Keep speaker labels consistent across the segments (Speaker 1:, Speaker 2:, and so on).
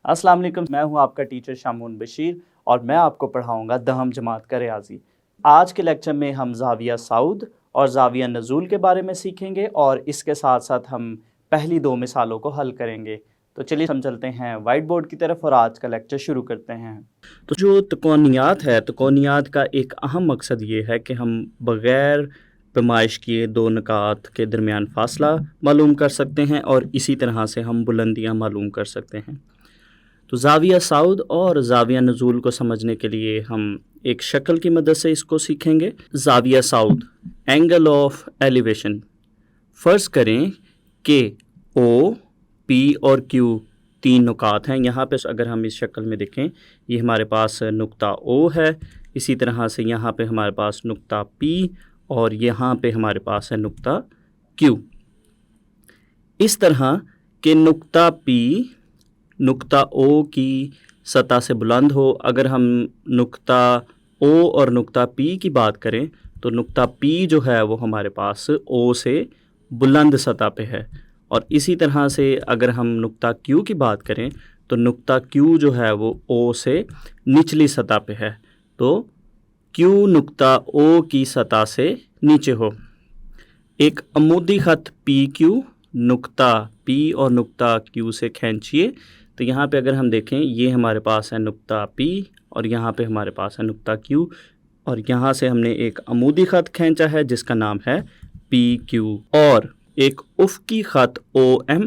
Speaker 1: السلام علیکم، میں ہوں آپ کا ٹیچر شامون بشیر اور میں آپ کو پڑھاؤں گا 10ویں جماعت کا ریاضی۔ آج کے لیکچر میں ہم زاویہ صعود اور زاویہ نزول کے بارے میں سیکھیں گے اور اس کے ساتھ ساتھ ہم پہلی 2 مثالوں کو حل کریں گے۔ تو چلیے ہم چلتے ہیں وائٹ بورڈ کی طرف اور آج کا لیکچر شروع کرتے ہیں۔
Speaker 2: تو جو تکونیات ہے، تکونیات کا ایک اہم مقصد یہ ہے کہ ہم بغیر پیمائش کیے 2 نقاط کے درمیان فاصلہ معلوم کر سکتے ہیں اور اسی طرح سے ہم بلندیاں معلوم کر سکتے ہیں۔ تو زاویہ صعود اور زاویہ نزول کو سمجھنے کے لیے ہم ایک شکل کی مدد سے اس کو سیکھیں گے۔ زاویہ صعود، اینگل آف ایلیویشن۔ فرض کریں کہ او، پی اور کیو 3 نقاط ہیں۔ یہاں پہ اگر ہم اس شکل میں دیکھیں، یہ ہمارے پاس نقطہ او ہے، اسی طرح سے یہاں پہ ہمارے پاس نقطہ پی اور یہاں پہ ہمارے پاس ہے نقطہ کیو۔ اس طرح کہ نقطہ پی نقطہ او کی سطح سے بلند ہو۔ اگر ہم نقطہ او اور نقطہ پی کی بات کریں تو نقطہ پی جو ہے وہ ہمارے پاس او سے بلند سطح پہ ہے، اور اسی طرح سے اگر ہم نقطہ کیو کی بات کریں تو نقطہ کیو جو ہے وہ او سے نچلی سطح پہ ہے، تو کیو نقطہ او کی سطح سے نیچے ہو۔ ایک عمودی خط پی کیو نقطہ پی اور نقطہ کیو سے کھینچیے، تو یہاں پہ اگر ہم دیکھیں یہ ہمارے پاس ہے نقطہ پی اور یہاں پہ ہمارے پاس ہے نقطہ کیو، اور یہاں سے ہم نے ایک عمودی خط کھینچا ہے جس کا نام ہے پی کیو، اور ایک افقی خط او ایم۔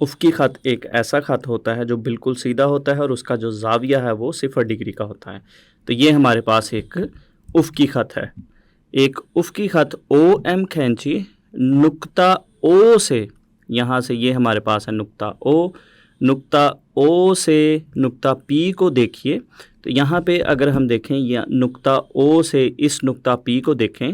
Speaker 2: افقی خط ایک ایسا خط ہوتا ہے جو بالکل سیدھا ہوتا ہے اور اس کا جو زاویہ ہے وہ 0 ڈگری کا ہوتا ہے، تو یہ ہمارے پاس ایک افقی خط ہے۔ ایک افقی خط او ایم کھینچی نقطہ او سے، یہاں سے یہ ہمارے پاس ہے نقطہ او، نقطہ او سے نقطہ پی کو دیکھیے، تو یہاں پہ اگر ہم دیکھیں یا نقطہ او سے اس نقطہ پی کو دیکھیں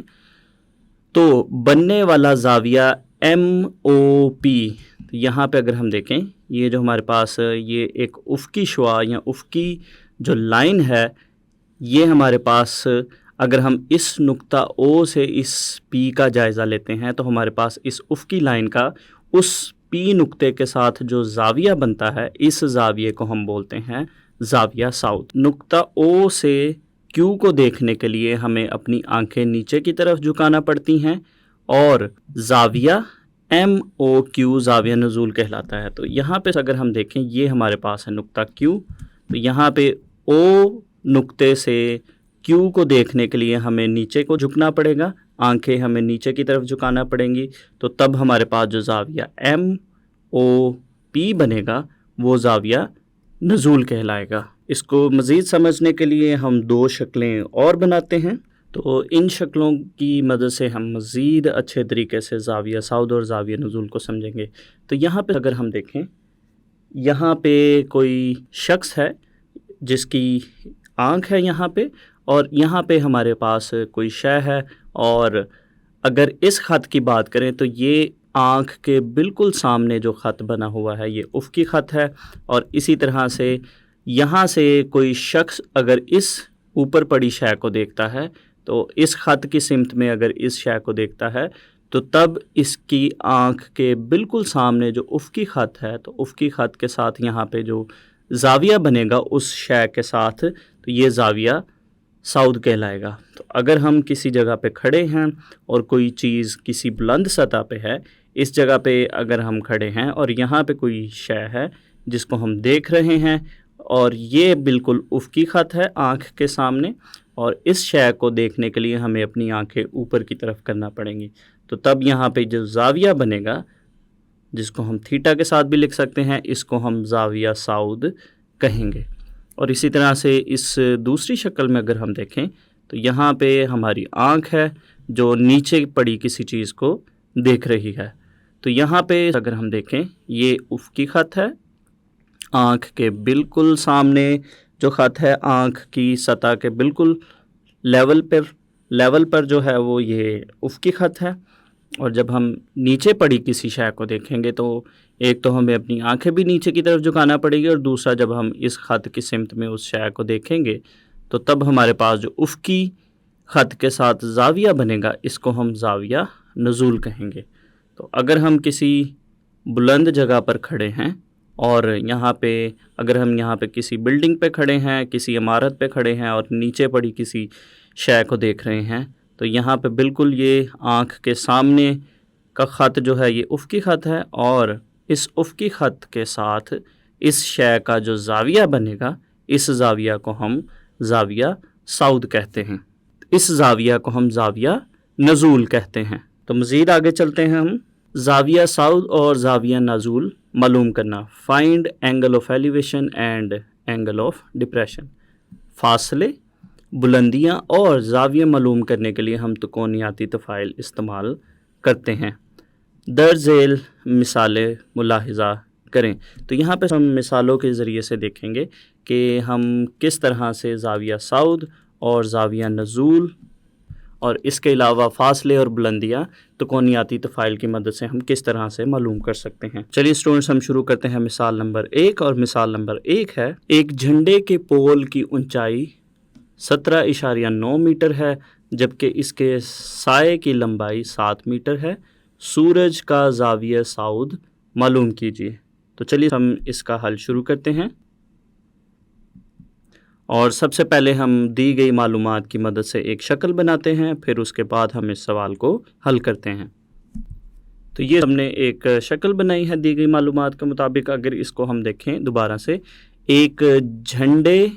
Speaker 2: تو بننے والا زاویہ ایم او پی، یہاں پہ اگر ہم دیکھیں یہ جو ہمارے پاس یہ ایک افقی شعاع یا افقی جو لائن ہے، یہ ہمارے پاس اگر ہم اس نقطہ او سے اس پی کا جائزہ لیتے ہیں تو ہمارے پاس اس افقی لائن کا اس پی نقطے کے ساتھ جو زاویہ بنتا ہے، اس زاویے کو ہم بولتے ہیں زاویہ صعود۔ نقطہ او سے کیو کو دیکھنے کے لیے ہمیں اپنی آنکھیں نیچے کی طرف جھکانا پڑتی ہیں، اور زاویہ ایم او کیو زاویہ نزول کہلاتا ہے۔ تو یہاں پہ اگر ہم دیکھیں یہ ہمارے پاس ہے نقطہ کیو، تو یہاں پہ او نقطے سے کیو کو دیکھنے کے لیے ہمیں نیچے کو جھکنا پڑے گا، آنکھیں ہمیں نیچے کی طرف جھکانا پڑیں گی، تو تب ہمارے پاس جو زاویہ ایم او پی بنے گا وہ زاویہ نزول کہلائے گا۔ اس کو مزید سمجھنے کے لیے ہم 2 شکلیں اور بناتے ہیں، تو ان شکلوں کی مدد سے ہم مزید اچھے طریقے سے زاویہ صعود اور زاویہ نزول کو سمجھیں گے۔ تو یہاں پہ اگر ہم دیکھیں، یہاں پہ کوئی شخص ہے جس کی آنکھ ہے یہاں پہ، اور یہاں پہ ہمارے پاس کوئی شے ہے، اور اگر اس خط کی بات کریں تو یہ آنکھ کے بالکل سامنے جو خط بنا ہوا ہے یہ افقی خط ہے، اور اسی طرح سے یہاں سے کوئی شخص اگر اس اوپر پڑی شے کو دیکھتا ہے تو اس خط کی سمت میں اگر اس شے کو دیکھتا ہے تو تب اس کی آنکھ کے بالکل سامنے جو افقی خط ہے، تو افقی خط کے ساتھ یہاں پہ جو زاویہ بنے گا اس شے کے ساتھ، تو یہ زاویہ صعود کہلائے گا۔ تو اگر ہم کسی جگہ پہ کھڑے ہیں اور کوئی چیز کسی بلند سطح پہ ہے، اس جگہ پہ اگر ہم کھڑے ہیں اور یہاں پہ کوئی شے ہے جس کو ہم دیکھ رہے ہیں، اور یہ بالکل افقی خط ہے آنکھ کے سامنے، اور اس شے کو دیکھنے کے لیے ہمیں اپنی آنکھیں اوپر کی طرف کرنا پڑیں گی، تو تب یہاں پہ جو زاویہ بنے گا جس کو ہم تھیٹا کے ساتھ بھی لکھ سکتے ہیں، اس کو ہم زاویہ صعود کہیں گے۔ اور اسی طرح سے اس دوسری شکل میں اگر ہم دیکھیں تو یہاں پہ ہماری آنکھ ہے جو نیچے پڑی کسی چیز کو دیکھ رہی ہے، تو یہاں پہ اگر ہم دیکھیں یہ افقی خط ہے، آنکھ کے بالکل سامنے جو خط ہے آنکھ کی سطح کے بالکل لیول پر جو ہے وہ یہ افقی خط ہے، اور جب ہم نیچے پڑی کسی شے کو دیکھیں گے تو ایک تو ہمیں اپنی آنکھیں بھی نیچے کی طرف جھکانا پڑے گی، اور دوسرا جب ہم اس خط کی سمت میں اس شے کو دیکھیں گے تو تب ہمارے پاس جو افقی خط کے ساتھ زاویہ بنے گا اس کو ہم زاویہ نزول کہیں گے۔ تو اگر ہم کسی بلند جگہ پر کھڑے ہیں اور یہاں پہ اگر ہم یہاں پہ کسی بلڈنگ پہ کھڑے ہیں، کسی عمارت پہ کھڑے ہیں اور نیچے پڑی کسی شے کو دیکھ رہے ہیں تو یہاں پہ بالکل یہ آنکھ کے سامنے کا خط جو ہے یہ افقی خط ہے، اور اس افقی خط کے ساتھ اس شے کا جو زاویہ بنے گا اس زاویہ کو ہم زاویہ سعود کہتے ہیں، اس زاویہ کو ہم زاویہ نزول کہتے ہیں۔ تو مزید آگے چلتے ہیں، ہم زاویہ سعود اور زاویہ نزول معلوم کرنا۔ Find angle of elevation and angle of depression. فاصلے، بلندیاں اور زاویہ معلوم کرنے کے لیے ہم تکونیاتی تفاعل استعمال کرتے ہیں۔ درج ذیل مثالیں ملاحظہ کریں۔ تو یہاں پہ ہم مثالوں کے ذریعے سے دیکھیں گے کہ ہم کس طرح سے زاویہ سعود اور زاویہ نزول اور اس کے علاوہ فاصلے اور بلندیاں تکونیاتی تفاعل کی مدد سے ہم کس طرح سے معلوم کر سکتے ہیں۔ چلیے اسٹوڈنٹس، ہم شروع کرتے ہیں مثال نمبر 1، اور مثال نمبر 1 ہے ایک جھنڈے کے پول کی اونچائی 17.9 میٹر ہے جبکہ اس کے سائے کی لمبائی 7 میٹر ہے، سورج کا زاویہ سعود معلوم کیجیے۔ تو چلیے ہم اس کا حل شروع کرتے ہیں، اور سب سے پہلے ہم دی گئی معلومات کی مدد سے ایک شکل بناتے ہیں، پھر اس کے بعد ہم اس سوال کو حل کرتے ہیں۔ تو یہ ہم نے ایک شکل بنائی ہے دی گئی معلومات کے مطابق۔ اگر اس کو ہم دیکھیں دوبارہ سے، ایک جھنڈے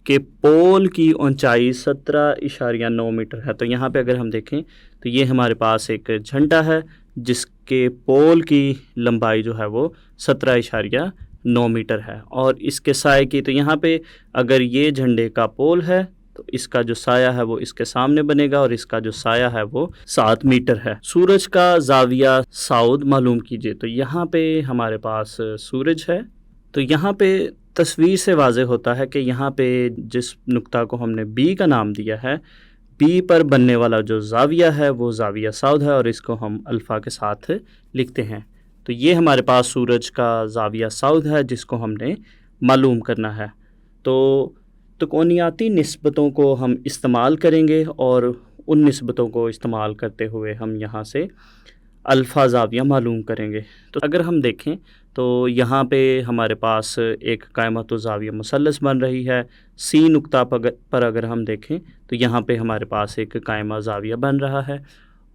Speaker 2: کے پول کی اونچائی 17.9 میٹر ہے۔ تو یہاں پہ اگر ہم دیکھیں تو یہ ہمارے پاس ایک جھنڈا ہے جس کے پول کی لمبائی جو ہے وہ 17.9 میٹر ہے، اور اس کے سائے کی، تو یہاں پہ اگر یہ جھنڈے کا پول ہے تو اس کا جو سایہ ہے وہ اس کے سامنے بنے گا، اور اس کا جو سایہ ہے وہ 7 میٹر ہے۔ سورج کا زاویہ سعود معلوم کیجیے۔ تو یہاں پہ ہمارے پاس سورج ہے، تو یہاں پہ تصویر سے واضح ہوتا ہے کہ یہاں پہ جس نقطہ کو ہم نے بی کا نام دیا ہے، بی پر بننے والا جو زاویہ ہے وہ زاویہ سعود ہے، اور اس کو ہم الفا کے ساتھ لکھتے ہیں۔ تو یہ ہمارے پاس سورج کا زاویہ سعود ہے جس کو ہم نے معلوم کرنا ہے۔ تو تکونیاتی نسبتوں کو ہم استعمال کریں گے، اور ان نسبتوں کو استعمال کرتے ہوئے ہم یہاں سے الفا زاویہ معلوم کریں گے۔ تو اگر ہم دیکھیں تو یہاں پہ ہمارے پاس ایک قائمۃ الزاویہ مثلث بن رہی ہے، سی نقطہ پر اگر ہم دیکھیں تو یہاں پہ ہمارے پاس ایک قائمہ زاویہ بن رہا ہے،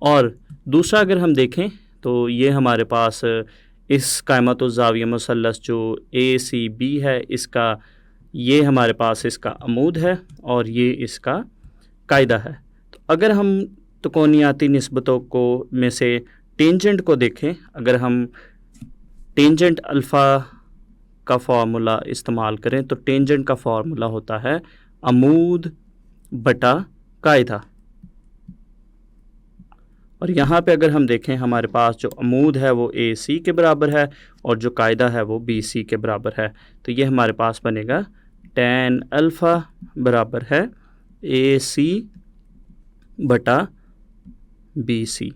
Speaker 2: اور دوسرا اگر ہم دیکھیں تو یہ ہمارے پاس اس قائمۃ الزاویہ مثلث جو اے سی بی ہے، اس کا یہ ہمارے پاس اس کا عمود ہے اور یہ اس کا قاعدہ ہے۔ تو اگر ہم تکونیاتی نسبتوں کو میں سے ٹینجنٹ کو دیکھیں، اگر ہم ٹینجنٹ الفا کا فارمولا استعمال کریں تو ٹینجنٹ کا فارمولا ہوتا ہے عمود بٹا قاعدہ، اور یہاں پہ اگر ہم دیکھیں ہمارے پاس جو عمود ہے وہ اے سی کے برابر ہے اور جو قاعدہ ہے وہ بی سی کے برابر ہے۔ تو یہ ہمارے پاس بنے گا ٹین الفا برابر ہے اے سی بٹا بی سی۔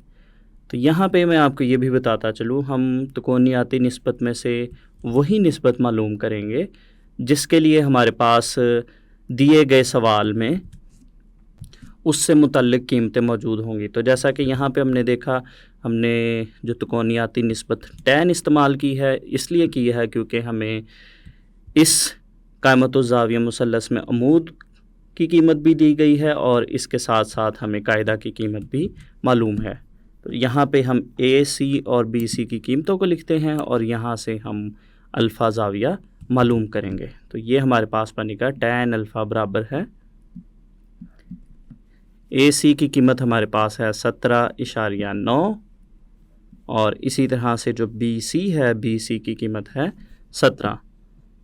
Speaker 2: تو یہاں پہ میں آپ کو یہ بھی بتاتا چلوں، ہم تکونیاتی نسبت میں سے وہی نسبت معلوم کریں گے جس کے لیے ہمارے پاس دیے گئے سوال میں اس سے متعلق قیمتیں موجود ہوں گی۔ تو جیسا کہ یہاں پہ ہم نے دیکھا، ہم نے جو تکونیاتی نسبت ٹین استعمال کی ہے، اس لیے کی ہے کیونکہ ہمیں اس قائمۃ الزاویہ مثلث میں عمود کی قیمت بھی دی گئی ہے اور اس کے ساتھ ساتھ ہمیں قاعدہ کی قیمت بھی معلوم ہے۔ تو یہاں پہ ہم اے سی اور بی سی کی قیمتوں کو لکھتے ہیں اور یہاں سے ہم الفا زاویہ معلوم کریں گے۔ تو یہ ہمارے پاس بنے گا ٹین الفا برابر ہے اے سی کی قیمت ہمارے پاس ہے 17.9، اور اسی طرح سے جو بی سی ہے، بی سی کی قیمت ہے 17۔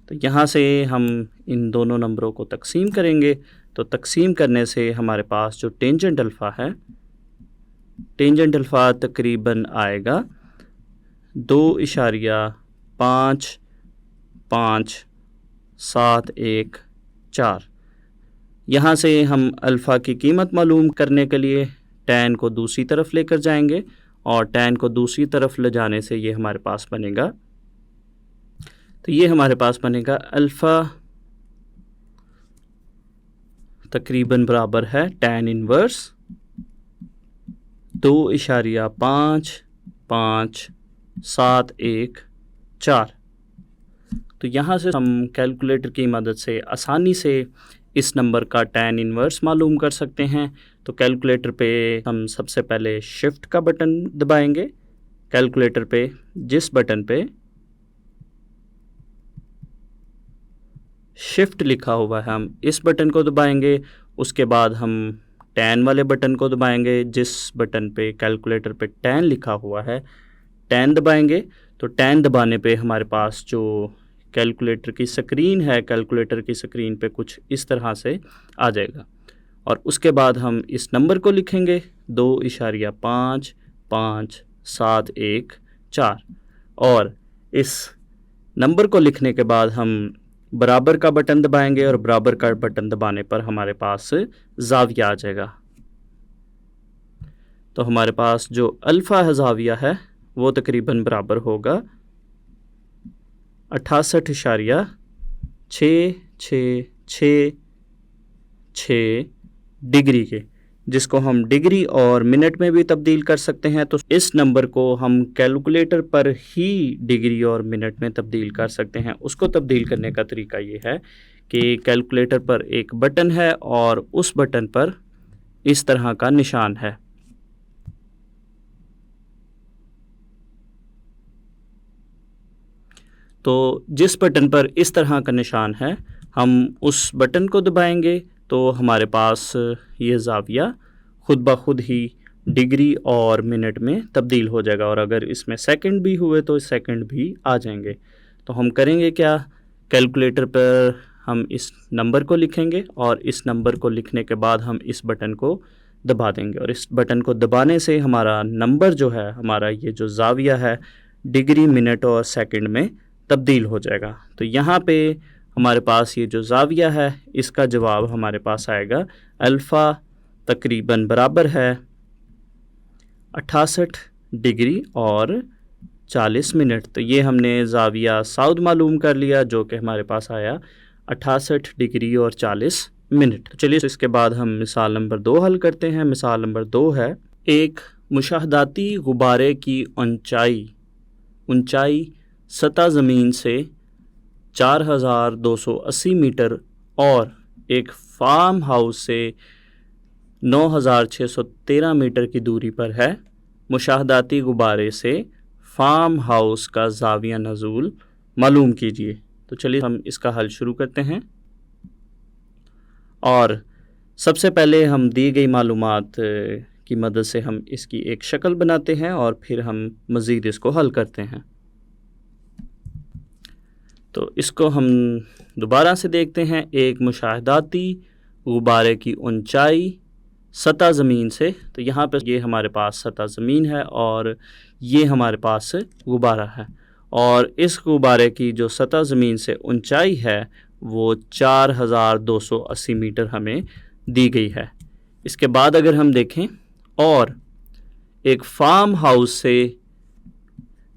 Speaker 2: تو یہاں سے ہم ان دونوں نمبروں کو تقسیم کریں گے، تو تقسیم کرنے سے ہمارے پاس جو ٹینجنٹ الفا ہے، ٹینجنٹ الفا تقریباً آئے گا 2.55714۔ یہاں سے ہم الفا کی قیمت معلوم کرنے کے لیے ٹین کو دوسری طرف لے کر جائیں گے، اور ٹین کو دوسری طرف لے جانے سے یہ ہمارے پاس بنے گا، تو یہ ہمارے پاس بنے گا الفا تقریباً برابر ہے ٹین انورس 2.55714۔ تو یہاں سے ہم کیلکولیٹر کی مدد سے آسانی سے اس نمبر کا tan انورس معلوم کر سکتے ہیں۔ تو کیلکولیٹر پہ ہم سب سے پہلے شفٹ کا بٹن دبائیں گے، کیلکولیٹر پہ جس بٹن پہ شفٹ لکھا ہوا ہے ہم اس بٹن کو دبائیں گے، اس کے بعد ہم tan والے بٹن کو دبائیں گے، جس بٹن پہ کیلکولیٹر پہ tan لکھا ہوا ہے tan دبائیں گے۔ تو tan دبانے پہ ہمارے پاس جو کیلکولیٹر کی سکرین ہے، کیلکولیٹر کی سکرین پہ کچھ اس طرح سے آ جائے گا، اور اس کے بعد ہم اس نمبر کو لکھیں گے 2.5571 اور اس نمبر کو لکھنے کے بعد ہم برابر کا بٹن دبائیں گے، اور برابر کا بٹن دبانے پر ہمارے پاس زاویہ آ جائے گا۔ تو ہمارے پاس جو الفا زاویہ ہے وہ تقریباً برابر ہوگا 68.66666 ڈگری کے، جس کو ہم ڈگری اور منٹ میں بھی تبدیل کر سکتے ہیں۔ تو اس نمبر کو ہم کیلکولیٹر پر ہی ڈگری اور منٹ میں تبدیل کر سکتے ہیں۔ اس کو تبدیل کرنے کا طریقہ یہ ہے کہ کیلکولیٹر پر ایک بٹن ہے اور اس بٹن پر اس طرح کا نشان ہے۔ تو جس بٹن پر اس طرح کا نشان ہے ہم اس بٹن کو دبائیں گے تو ہمارے پاس یہ زاویہ خود بخود ہی ڈگری اور منٹ میں تبدیل ہو جائے گا، اور اگر اس میں سیکنڈ بھی ہوئے تو سیکنڈ بھی آ جائیں گے۔ تو ہم کریں گے کیا، کیلکولیٹر پر ہم اس نمبر کو لکھیں گے، اور اس نمبر کو لکھنے کے بعد ہم اس بٹن کو دبا دیں گے، اور اس بٹن کو دبانے سے ہمارا نمبر جو ہے، ہمارا یہ جو زاویہ ہے ڈگری، منٹ اور سیکنڈ میں تبدیل ہو جائے گا۔ تو یہاں پہ ہمارے پاس یہ جو زاویہ ہے اس کا جواب ہمارے پاس آئے گا الفا تقریباً برابر ہے 68 ڈگری اور 40 منٹ۔ تو یہ ہم نے زاویہ سعود معلوم کر لیا جو کہ ہمارے پاس آیا 68 ڈگری اور 40 منٹ۔ چلیے اس کے بعد ہم مثال نمبر 2 حل کرتے ہیں۔ مثال نمبر 2 ہے، ایک مشاہداتی غبارے کی اونچائی سطح زمین سے 4280 میٹر اور ایک فارم ہاؤس سے 9613 میٹر کی دوری پر ہے۔ مشاہداتی غبارے سے فارم ہاؤس کا زاویہ نزول معلوم کیجیے۔ تو چلیے ہم اس کا حل شروع کرتے ہیں، اور سب سے پہلے ہم دی گئی معلومات کی مدد سے ہم اس کی ایک شکل بناتے ہیں اور پھر ہم مزید اس کو حل کرتے ہیں۔ تو اس کو ہم دوبارہ سے دیکھتے ہیں، ایک مشاہداتی غبارے کی اونچائی سطح زمین سے، تو یہاں پہ یہ ہمارے پاس سطح زمین ہے اور یہ ہمارے پاس غبارہ ہے، اور اس غبارے کی جو سطح زمین سے اونچائی ہے وہ 4280 میٹر ہمیں دی گئی ہے۔ اس کے بعد اگر ہم دیکھیں، اور ایک فارم ہاؤس سے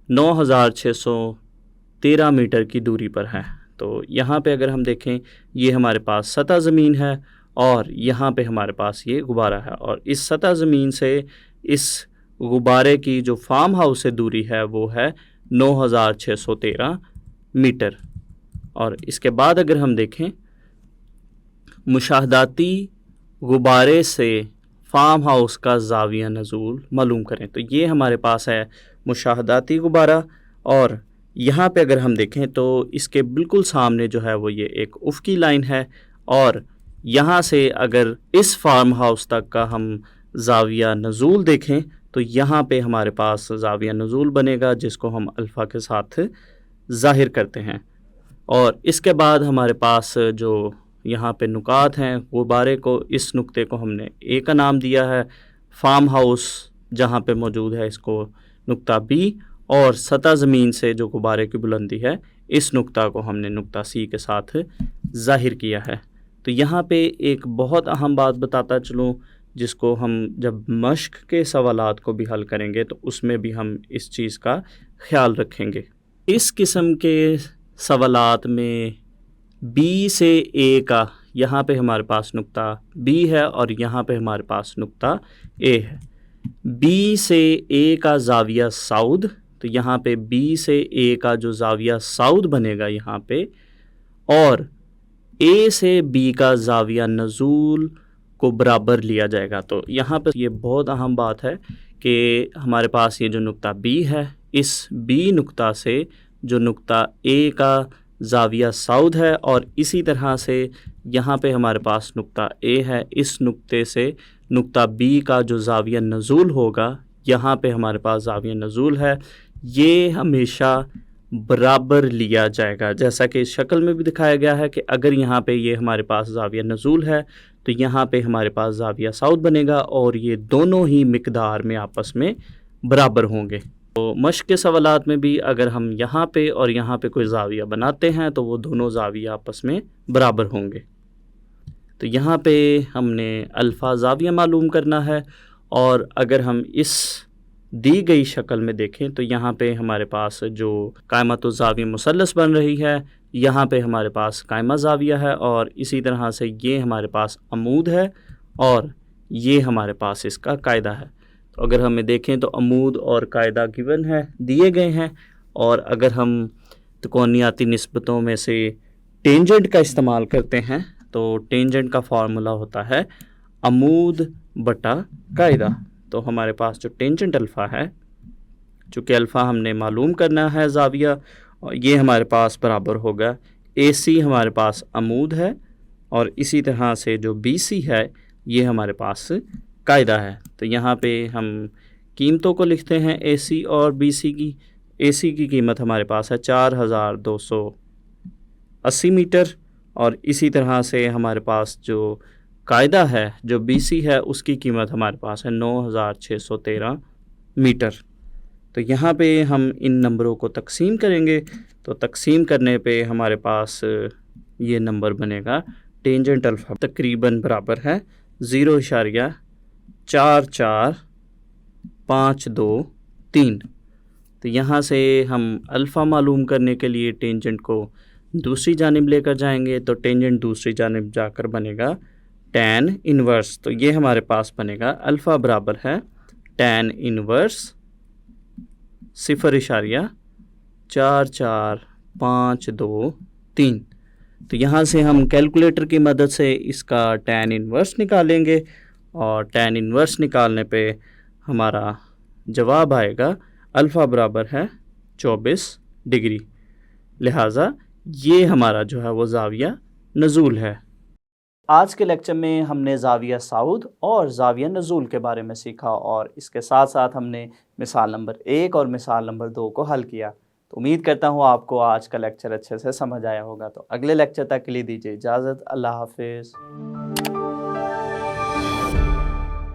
Speaker 2: 9613 میٹر کی دوری پر ہے، تو یہاں پہ اگر ہم دیکھیں یہ ہمارے پاس سطح زمین ہے اور یہاں پہ ہمارے پاس یہ غبارہ ہے، اور اس سطح زمین سے اس غبارے کی جو فارم ہاؤس سے دوری ہے وہ ہے 9613 میٹر۔ اور اس کے بعد اگر ہم دیکھیں مشاہداتی غبارے سے فارم ہاؤس کا زاویہ نزول معلوم کریں، تو یہ ہمارے پاس ہے مشاہداتی غبارہ، اور یہاں پہ اگر ہم دیکھیں تو اس کے بالکل سامنے جو ہے وہ یہ ایک افقی لائن ہے، اور یہاں سے اگر اس فارم ہاؤس تک کا ہم زاویہ نزول دیکھیں تو یہاں پہ ہمارے پاس زاویہ نزول بنے گا جس کو ہم الفا کے ساتھ ظاہر کرتے ہیں۔ اور اس کے بعد ہمارے پاس جو یہاں پہ نقاط ہیں، غبارے کو، اس نقطے کو ہم نے اے کا نام دیا ہے، فارم ہاؤس جہاں پہ موجود ہے اس کو نقطہ بی، اور سطح زمین سے جو غبارے کی بلندی ہے اس نقطہ کو ہم نے نقطہ سی کے ساتھ ظاہر کیا ہے۔ تو یہاں پہ ایک بہت اہم بات بتاتا چلوں جس کو ہم جب مشق کے سوالات کو بھی حل کریں گے تو اس میں بھی ہم اس چیز کا خیال رکھیں گے۔ اس قسم کے سوالات میں بی سے اے کا، یہاں پہ ہمارے پاس نقطہ بی ہے اور یہاں پہ ہمارے پاس نقطہ اے ہے، بی سے اے کا زاویہ سعود تو یہاں پہ بی سے اے کا جو زاویہ سعود بنے گا یہاں پہ، اور اے سے بی کا زاویہ نزول کو برابر لیا جائے گا۔ تو یہاں پہ یہ بہت اہم بات ہے کہ ہمارے پاس یہ جو نقطہ بی ہے، اس بی نقطہ سے جو نقطہ اے کا زاویہ سعود ہے، اور اسی طرح سے یہاں پہ ہمارے پاس نقطہ اے ہے، اس نقطے سے نقطہ بی کا جو زاویہ نزول ہوگا، یہاں پہ ہمارے پاس زاویہ نزول ہے، یہ ہمیشہ برابر لیا جائے گا۔ جیسا کہ اس شکل میں بھی دکھایا گیا ہے کہ اگر یہاں پہ یہ ہمارے پاس زاویہ نزول ہے تو یہاں پہ ہمارے پاس زاویہ سعود بنے گا، اور یہ دونوں ہی مقدار میں آپس میں برابر ہوں گے۔ تو مشق کے سوالات میں بھی اگر ہم یہاں پہ اور یہاں پہ کوئی زاویہ بناتے ہیں تو وہ دونوں زاویہ آپس میں برابر ہوں گے۔ تو یہاں پہ ہم نے الفا زاویہ معلوم کرنا ہے، اور اگر ہم اس دی گئی شکل میں دیکھیں تو یہاں پہ ہمارے پاس جو قائمۃ الزاویہ مثلث بن رہی ہے، یہاں پہ ہمارے پاس قائمہ زاویہ ہے، اور اسی طرح سے یہ ہمارے پاس عمود ہے، اور یہ ہمارے پاس اس کا قاعدہ ہے۔ تو اگر ہمیں دیکھیں تو عمود اور قاعدہ گیون ہے، دیے گئے ہیں، اور اگر ہم تکونیاتی نسبتوں میں سے ٹینجنٹ کا استعمال کرتے ہیں تو ٹینجنٹ کا فارمولا ہوتا ہے عمود بٹا قاعدہ۔ تو ہمارے پاس جو ٹینجنٹ الفا ہے، چونکہ الفا ہم نے معلوم کرنا ہے زاویہ، اور یہ ہمارے پاس برابر ہوگا اے سی ہمارے پاس عمود ہے، اور اسی طرح سے جو بی سی ہے یہ ہمارے پاس قاعدہ ہے۔ تو یہاں پہ ہم قیمتوں کو لکھتے ہیں اے سی اور بی سی کی۔ اے سی کی قیمت ہمارے پاس ہے 4280 میٹر، اور اسی طرح سے ہمارے پاس جو قاعدہ ہے جو بی سی ہے اس کی قیمت ہمارے پاس ہے 9613 میٹر۔ تو یہاں پہ ہم ان نمبروں کو تقسیم کریں گے، تو تقسیم کرنے پہ ہمارے پاس یہ نمبر بنے گا ٹینجنٹ الفا تقریباً برابر ہے 0.4452 تو یہاں سے ہم الفا معلوم کرنے کے لیے ٹینجنٹ کو دوسری جانب لے کر جائیں گے، تو ٹینجنٹ دوسری جانب جا کر بنے گا ٹین انورس۔ تو یہ ہمارے پاس بنے گا الفا برابر ہے ٹین انورس 0.4452 تو یہاں سے ہم کیلکولیٹر کی مدد سے اس کا ٹین انورس نکالیں گے، اور ٹین انورس نکالنے پہ ہمارا جواب آئے گا الفا برابر ہے 24 ڈگری، لہٰذا یہ ہمارا جو ہے وہ زاویہ نزول ہے۔
Speaker 1: آج کے لیکچر میں ہم نے زاویہ سعود اور زاویہ نزول کے بارے میں سیکھا، اور اس کے ساتھ ساتھ ہم نے مثال نمبر 1 اور مثال نمبر 2 کو حل کیا۔ تو امید کرتا ہوں آپ کو آج کا لیکچر اچھے سے سمجھ آیا ہوگا۔ تو اگلے لیکچر تک کے لیے دیجیے اجازت، اللہ حافظ۔